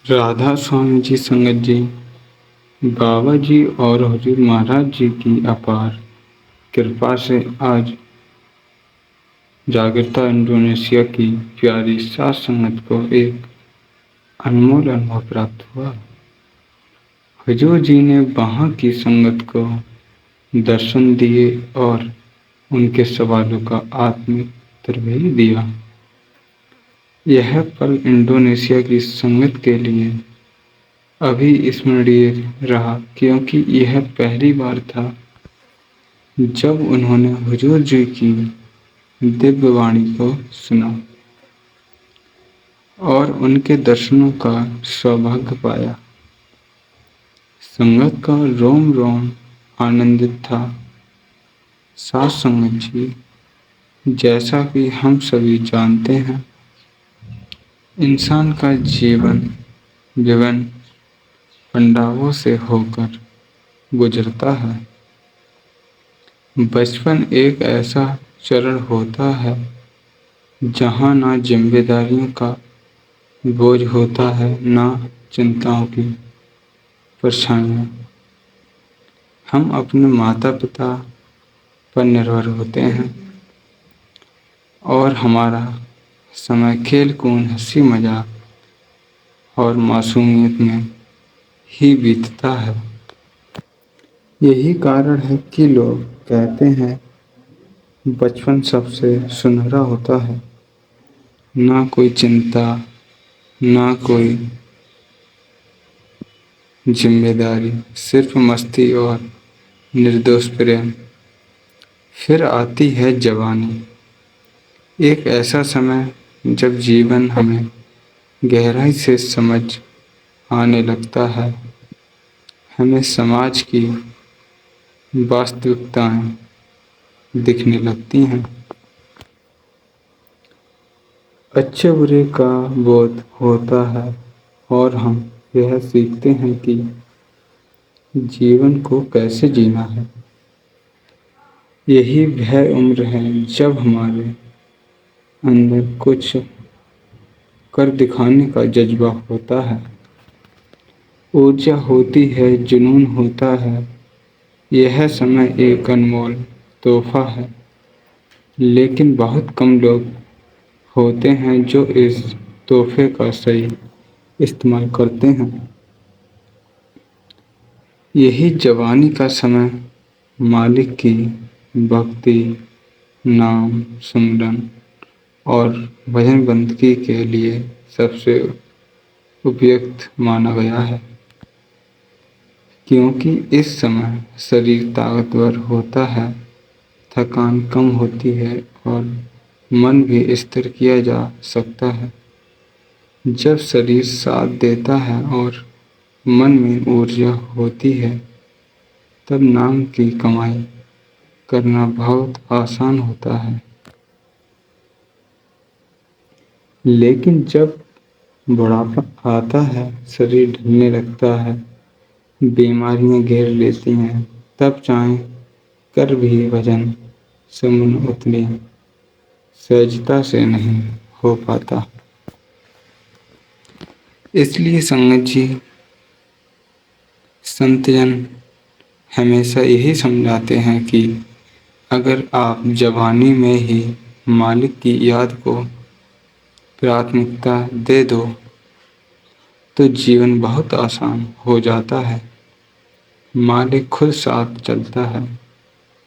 राधा स्वामी जी संगत जी, बाबा जी और हुजूर महाराज जी की अपार कृपा से आज जागृता इंडोनेशिया की प्यारी सात संगत को एक अनमोल अनुभव प्राप्त हुआ। हुजूर जी ने वहाँ की संगत को दर्शन दिए और उनके सवालों का आत्मिक उत्तर भी दिया। यह पल इंडोनेशिया की संगत के लिए अभी स्मरणीय रहा, क्योंकि यह पहली बार था जब उन्होंने हुजूर जी की दिव्य वाणी को सुना और उनके दर्शनों का सौभाग्य पाया। संगत का रोम रोम आनंदित था। साथ संगत जी, जैसा कि हम सभी जानते हैं, इंसान का जीवन विभिन्न पड़ावों से होकर गुजरता है। बचपन एक ऐसा चरण होता है जहाँ ना जिम्मेदारियों का बोझ होता है, ना चिंताओं की परेशानियाँ। हम अपने माता पिता पर निर्भर होते हैं और हमारा समय खेल कूद, हंसी मजाक और मासूमियत में ही बीतता है। यही कारण है कि लोग कहते हैं बचपन सबसे सुनहरा होता है। ना कोई चिंता, ना कोई जिम्मेदारी, सिर्फ मस्ती और निर्दोष प्रेम। फिर आती है जवानी, एक ऐसा समय जब जीवन हमें गहराई से समझ आने लगता है। हमें समाज की वास्तविकताएं दिखने लगती हैं। अच्छे बुरे का बोध होता है और हम यह सीखते हैं कि जीवन को कैसे जीना है। यही वह उम्र है जब हमारे अंदर कुछ कर दिखाने का जज्बा होता है, ऊर्जा होती है, जुनून होता है। यह समय एक अनमोल तोहफा है, लेकिन बहुत कम लोग होते हैं जो इस तोहफे का सही इस्तेमाल करते हैं। यही जवानी का समय मालिक की भक्ति, नाम सुमरन और भजन बंदगी के लिए सबसे उपयुक्त माना गया है, क्योंकि इस समय शरीर ताकतवर होता है, थकान कम होती है और मन भी स्थिर किया जा सकता है। जब शरीर साथ देता है और मन में ऊर्जा होती है, तब नाम की कमाई करना बहुत आसान होता है। लेकिन जब बुढ़ापा आता है, शरीर ढलने लगता है, बीमारियां घेर लेती हैं, तब चाहे कर भी भजन सुमन उतनी सहजता से नहीं हो पाता। इसलिए संगत जी, संतजन हमेशा यही समझाते हैं कि अगर आप जवानी में ही मालिक की याद को प्राथमिकता दे दो तो जीवन बहुत आसान हो जाता है। मालिक खुद साथ चलता है,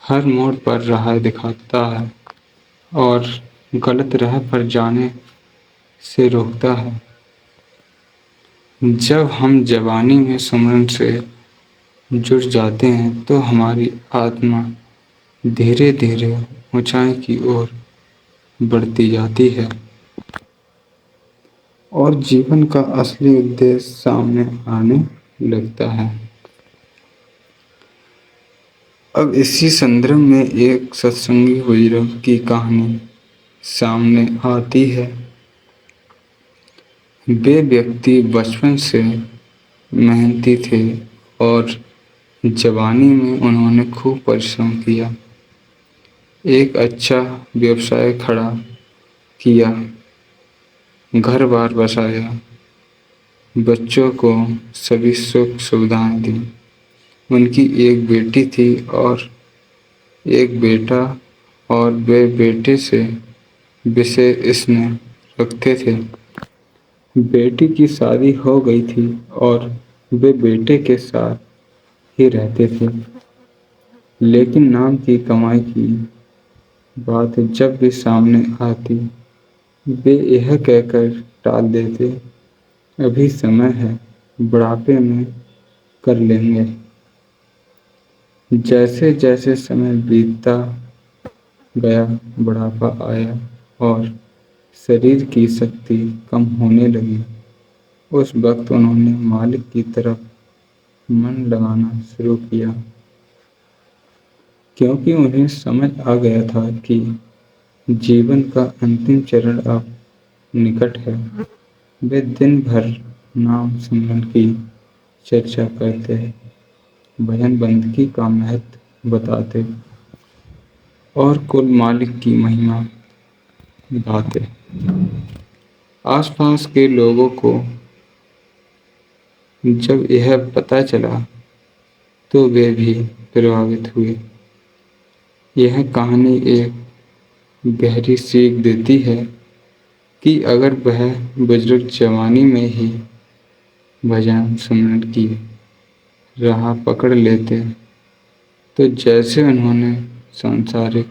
हर मोड़ पर राह दिखाता है और गलत राह पर जाने से रोकता है। जब हम जवानी में सुमरन से जुड़ जाते हैं तो हमारी आत्मा धीरे धीरे ऊंचाई की ओर बढ़ती जाती है और जीवन का असली उद्देश्य सामने आने लगता है। अब इसी संदर्भ में एक सत्संगी बुजुर्ग की कहानी सामने आती है। वे व्यक्ति बचपन से मेहनती थे और जवानी में उन्होंने खूब परिश्रम किया, एक अच्छा व्यवसाय खड़ा किया, घर बार बसाया बच्चों को सभी सुख सुविधाएं दी। उनकी एक बेटी थी और एक बेटा, और वे बेटे से विशेष स्नेह रखते थे। बेटी की शादी हो गई थी और वे बेटे के साथ ही रहते थे। लेकिन नाम की कमाई की बात जब भी सामने आती, वे यह कहकर टाल देते, अभी समय है, बुढ़ापे में कर लेंगे। जैसे जैसे समय बीतता गया, बुढ़ापा आया और शरीर की शक्ति कम होने लगी। उस वक्त उन्होंने मालिक की तरफ मन लगाना शुरू किया, क्योंकि उन्हें समझ आ गया था कि जीवन का अंतिम चरण अब निकट है। वे दिन भर नाम सिमरन की चर्चा करते, भजन बंदगी का महत्व बताते और कुल मालिक की महिमा गाते। आसपास के लोगों को जब यह पता चला तो वे भी प्रभावित हुए। यह कहानी एक गहरी सीख देती है कि अगर वह बुजुर्ग जवानी में ही भजन सुमरन की राह पकड़ लेते तो जैसे उन्होंने सांसारिक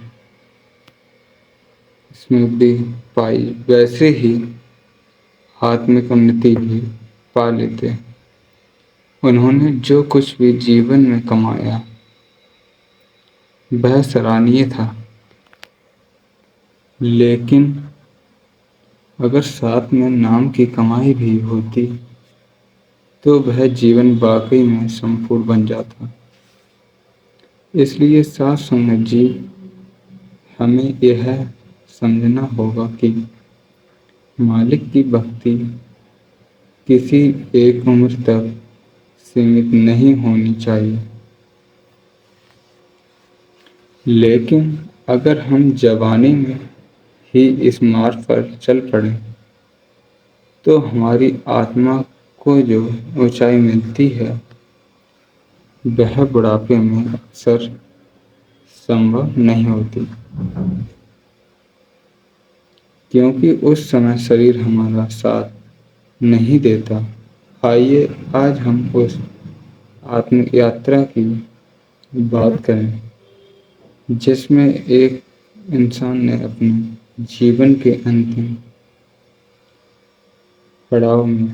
समृद्धि पाई, वैसे ही आत्मिक उन्नति भी पा लेते। उन्होंने जो कुछ भी जीवन में कमाया वह सराहनीय था, लेकिन अगर साथ में नाम की कमाई भी होती तो वह जीवन वाकई में संपूर्ण बन जाता। इसलिए साथ संगत जी, हमें यह समझना होगा कि मालिक की भक्ति किसी एक उम्र तक सीमित नहीं होनी चाहिए। लेकिन अगर हम जवानी में ही इस मार्ग पर चल पड़े तो हमारी आत्मा को जो ऊंचाई मिलती है वह बुढ़ापे में अक्सर संभव नहीं होती, क्योंकि उस समय शरीर हमारा साथ नहीं देता। आइए आज हम उस आत्म यात्रा की बात करें जिसमें एक इंसान ने अपने जीवन के अंतिम पड़ाव में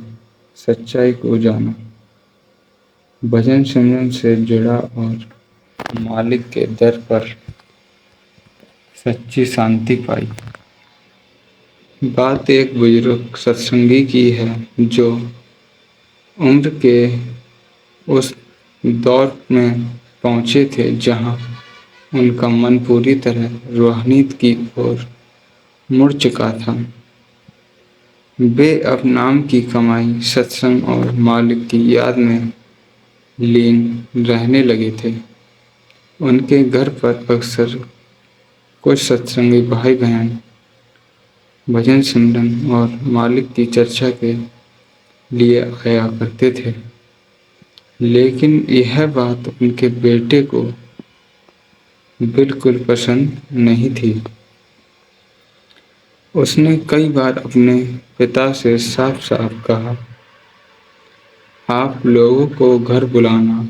सच्चाई को जाना, भजन सिमरन से जुड़ा और मालिक के दर पर सच्ची शांति पाई। बात एक बुजुर्ग सत्संगी की है जो उम्र के उस दौर में पहुंचे थे जहां उनका मन पूरी तरह रूहानियत की ओर मुड़ चुका था। वे अब नाम की कमाई, सत्संग और मालिक की याद में लीन रहने लगे थे। उनके घर पर अक्सर कुछ सत्संगी भाई बहन भजन सिमरन और मालिक की चर्चा के लिए आया करते थे, लेकिन यह बात उनके बेटे को बिल्कुल पसंद नहीं थी। उसने कई बार अपने पिता से साफ साफ कहा, आप लोगों को घर बुलाना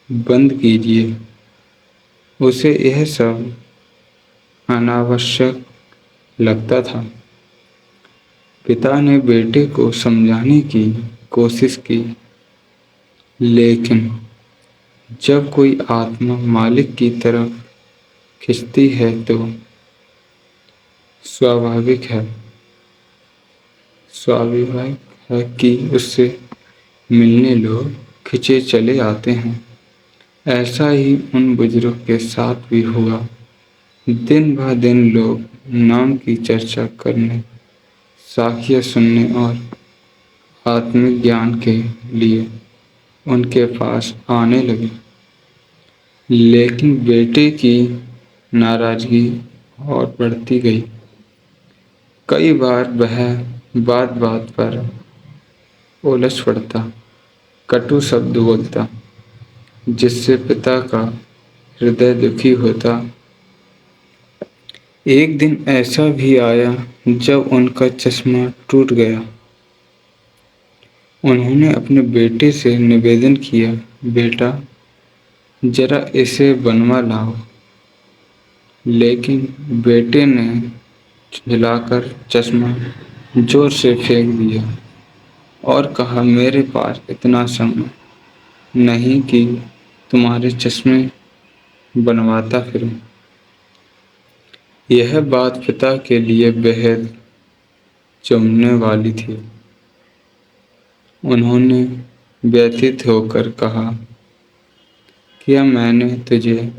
बंद कीजिए। उसे यह सब अनावश्यक लगता था। पिता ने बेटे को समझाने की कोशिश की, लेकिन जब कोई आत्मा मालिक की तरफ खिंचती है तो स्वाभाविक है कि उससे मिलने लोग खिंचे चले आते हैं। ऐसा ही उन बुजुर्ग के साथ भी हुआ। दिन ब दिन लोग नाम की चर्चा करने, साखियाँ सुनने और आत्मिक ज्ञान के लिए उनके पास आने लगे, लेकिन बेटे की नाराजगी और बढ़ती गई। कई बार वह बात बात पर ओलझ पड़ता, कटु शब्द बोलता, जिससे पिता का हृदय दुखी होता। एक दिन ऐसा भी आया जब उनका चश्मा टूट गया। उन्होंने अपने बेटे से निवेदन किया, बेटा जरा इसे बनवा लाओ। लेकिन बेटे ने झुलाकर चश्मा जोर से फेंक दिया और कहा, मेरे पास इतना समय नहीं कि तुम्हारे चश्मे बनवाता फिरूं। यह बात पिता के लिए बेहद चुभने वाली थी। उन्होंने व्यथित होकर कहा, क्या मैंने तुझे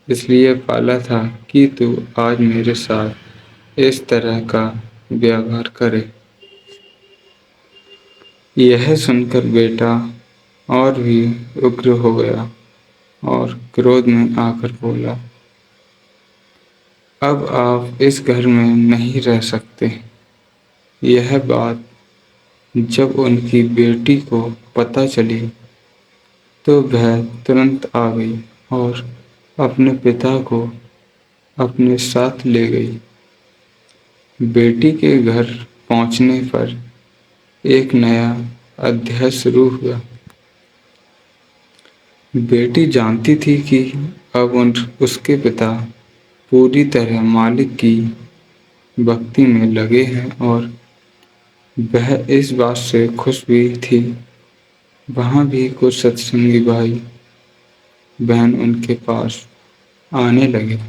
इसलिए पाला था कि तू आज मेरे साथ इस तरह का व्यवहार करे। यह सुनकर बेटा और भी उग्र हो गया और क्रोध में आकर बोला, अब आप इस घर में नहीं रह सकते। यह बात जब उनकी बेटी को पता चली तो वह तुरंत आ गई और अपने पिता को अपने साथ ले गई। बेटी के घर पहुंचने पर एक नया अध्याय शुरू हुआ। बेटी जानती थी कि अब उसके पिता पूरी तरह मालिक की भक्ति में लगे हैं और वह इस बात से खुश भी थी। वहाँ भी कुछ सत्संगी भाई बहन उनके पास आने लगे,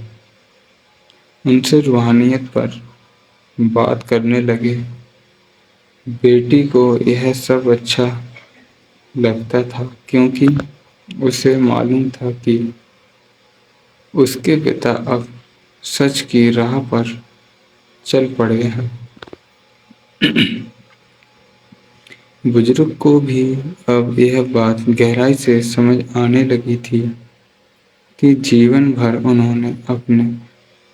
उनसे रूहानियत पर बात करने लगे। बेटी को यह सब अच्छा लगता था क्योंकि उसे मालूम था कि उसके पिता अब सच की राह पर चल पड़े हैं। बुजुर्ग को भी अब यह बात गहराई से समझ आने लगी थी कि जीवन भर उन्होंने अपने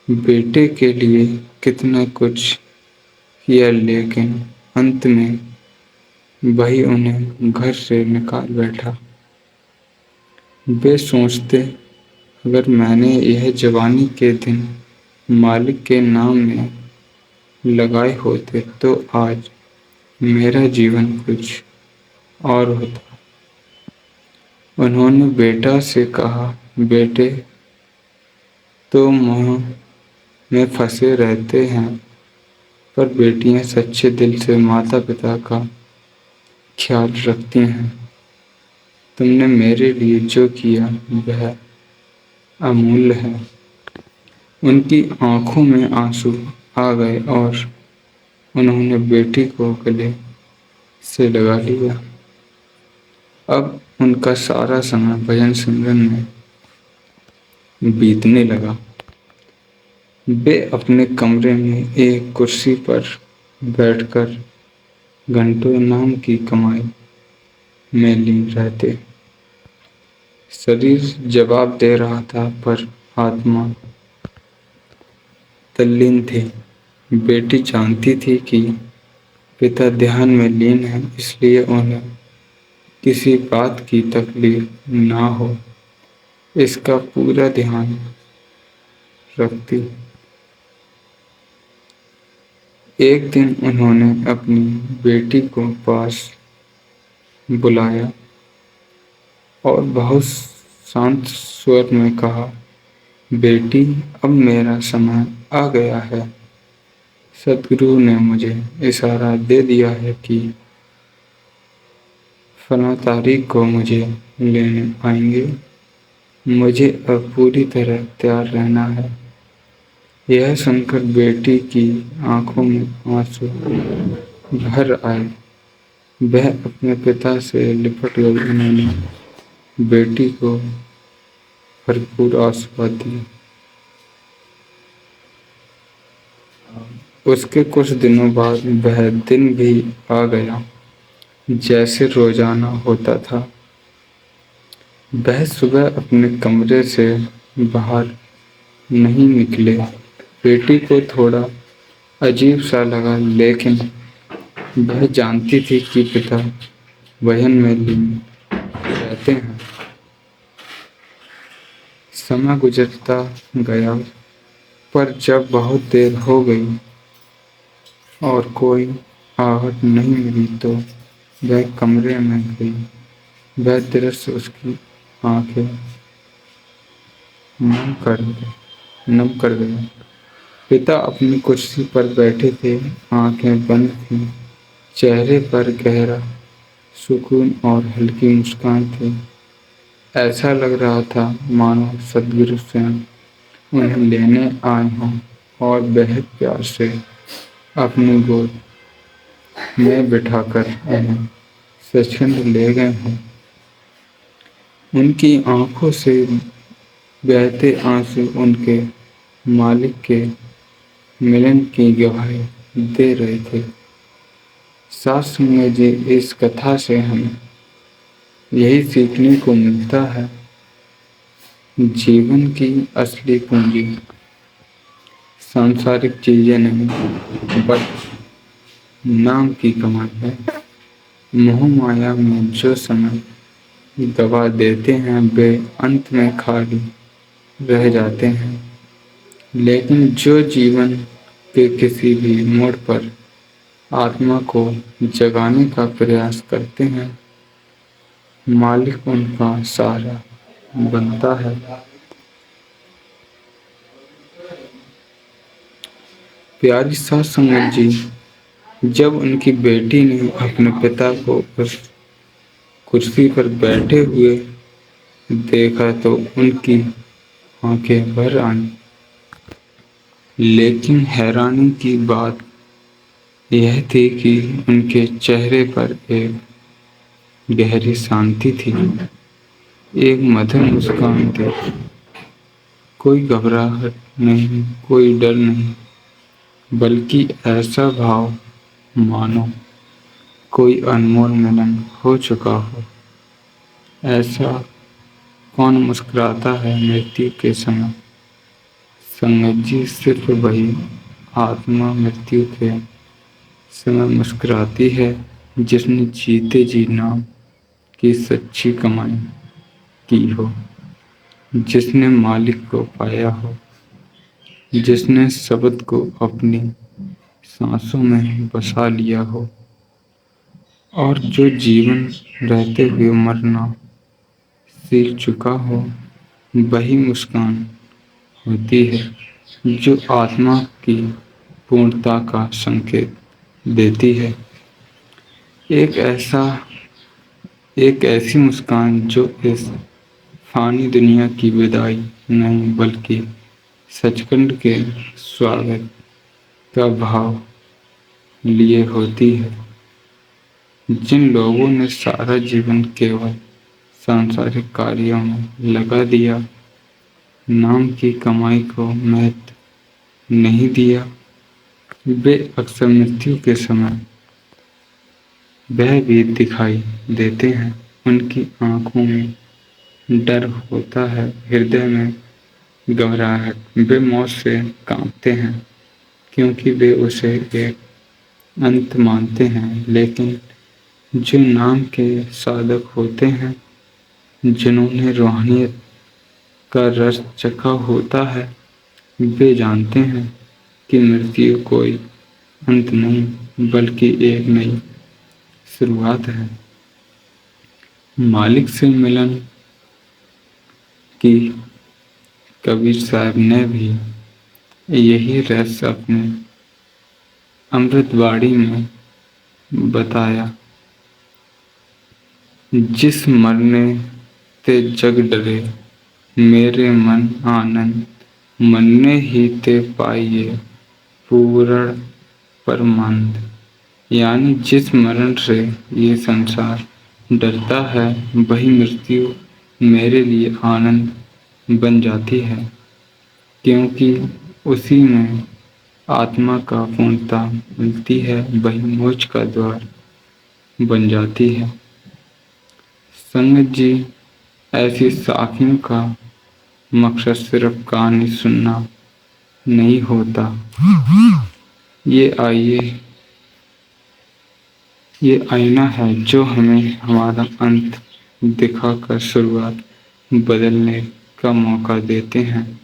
बेटे के लिए कितना कुछ किया, लेकिन अंत में वही उन्हें घर से निकाल बैठा। वे सोचते, अगर मैंने यह जवानी के दिन मालिक के नाम में लगाए होते तो आज मेरा जीवन कुछ और होता। उन्होंने बेटा से कहा, बेटे तो मोह में फंसे रहते हैं, पर बेटियां सच्चे दिल से माता पिता का ख्याल रखती हैं। तुमने मेरे लिए जो किया वह अमूल्य है। उनकी आंखों में आंसू आ गए और उन्होंने बेटी को गले से लगा लिया। अब उनका सारा समय भजन सिमरन में बीतने लगा। वे अपने कमरे में एक कुर्सी पर बैठकर घंटों नाम की कमाई में लीन रहते। शरीर जवाब दे रहा था पर आत्मा तल्लीन थी। बेटी जानती थी कि पिता ध्यान में लीन है, इसलिए उन्हें किसी बात की तकलीफ ना हो इसका पूरा ध्यान रखती। एक दिन उन्होंने अपनी बेटी को पास बुलाया और बहुत शांत स्वर में कहा, बेटी अब मेरा समय आ गया है। सदगुरु ने मुझे इशारा दे दिया है कि फला तारीख को मुझे लेने आएंगे। मुझे अब पूरी तरह तैयार रहना है। यह सुनकर बेटी की आंखों में आंसू भर आए। वह अपने पिता से लिपट गई। उन्होंने बेटी को भरपूर आशीर्वाद दिया। उसके कुछ दिनों बाद वह दिन भी आ गया जैसे रोजाना होता था। वह सुबह अपने कमरे से बाहर नहीं निकले। बेटी को थोड़ा अजीब सा लगा, लेकिन वह जानती थी कि पिता वहन में लीन रहते हैं। समय गुजरता गया, पर जब बहुत देर हो गई और कोई आहट नहीं मिली तो वह कमरे में गई। वह दृश्य उसकी आंखें नम कर नम कर गया। पिता अपनी कुर्सी पर बैठे थे, आंखें बंद थीं, चेहरे पर गहरा सुकून और हल्की मुस्कान थी। ऐसा लग रहा था मानो सदगुरु स्वयं उन्हें लेने आए हों और बेहद प्यार से अपनी गोद में बिठाकर उन्हें स्वच्छंद ले गए हों। उनकी आंखों से बहते आंसू उनके मालिक के मिलन की गवाही दे रहे थे। शास्त्र में जी इस कथा से हमें यही सीखने को मिलता है, जीवन की असली पूंजी सांसारिक चीजें नहीं बल्कि नाम की कमाई है। मोह माया में जो समय गवा देते हैं वे अंत में खाली रह जाते हैं, लेकिन जो जीवन के किसी भी मोड़ पर आत्मा को जगाने का प्रयास करते हैं, मालिक उनका सहारा बनता है। प्यारी सास संगत जी, जब उनकी बेटी ने अपने पिता को उस कुर्सी पर बैठे हुए देखा तो उनकी आंखें भर आईं। लेकिन हैरानी की बात यह थी कि उनके चेहरे पर एक गहरी शांति थी, एक मधुर मुस्कान थी। कोई घबराहट नहीं, कोई डर नहीं, बल्कि ऐसा भाव मानो कोई अनमोल मिलन हो चुका हो। ऐसा कौन मुस्कुराता है मृत्यु के समय? संगत जी, सिर्फ वही आत्मा मृत्यु के समय मुस्कुराती है जिसने जीते जी नाम की सच्ची कमाई की हो, जिसने मालिक को पाया हो, जिसने शब्द को अपनी सांसों में बसा लिया हो, और जो जीवन रहते हुए मरना सीख चुका हो। वही मुस्कान होती है जो आत्मा की पूर्णता का संकेत देती है। एक ऐसा एक ऐसी मुस्कान जो इस फानी दुनिया की विदाई नहीं बल्कि सचखंड के स्वागत का भाव लिए होती है। जिन लोगों ने सारा जीवन केवल सांसारिक कार्यों में लगा दिया, नाम की कमाई को महत्व नहीं दिया, वे अक्सर मृत्यु के समय भयभीत दिखाई देते हैं। उनकी आंखों में डर होता है, हृदय में घबराहट। वे मौत से कांपते हैं क्योंकि वे उसे एक अंत मानते हैं। लेकिन जो नाम के साधक होते हैं, जिन्होंने रूहानियत का रस चखा होता है, वे जानते हैं कि मृत्यु कोई अंत नहीं बल्कि एक नई शुरुआत है। मालिक से मिलन की कबीर साहब ने भी यही रहस्य अपने अमृतवाणी में बताया। जिस मरने ते जग डरे, मेरे मन आनंद मरने ही ते पाइए पूर्ण परमानंद। यानी जिस मरण से ये संसार डरता है, वही मृत्यु मेरे लिए आनंद बन जाती है, क्योंकि उसी में आत्मा का पूर्णता मिलती है, वही मोक्ष का द्वार बन जाती है। संगत जी, ऐसी साखियों का मकसद सिर्फ कहानी सुनना नहीं होता। ये आइए ये आईना है जो हमें हमारा अंत दिखाकर शुरुआत बदलने का मौका देते हैं।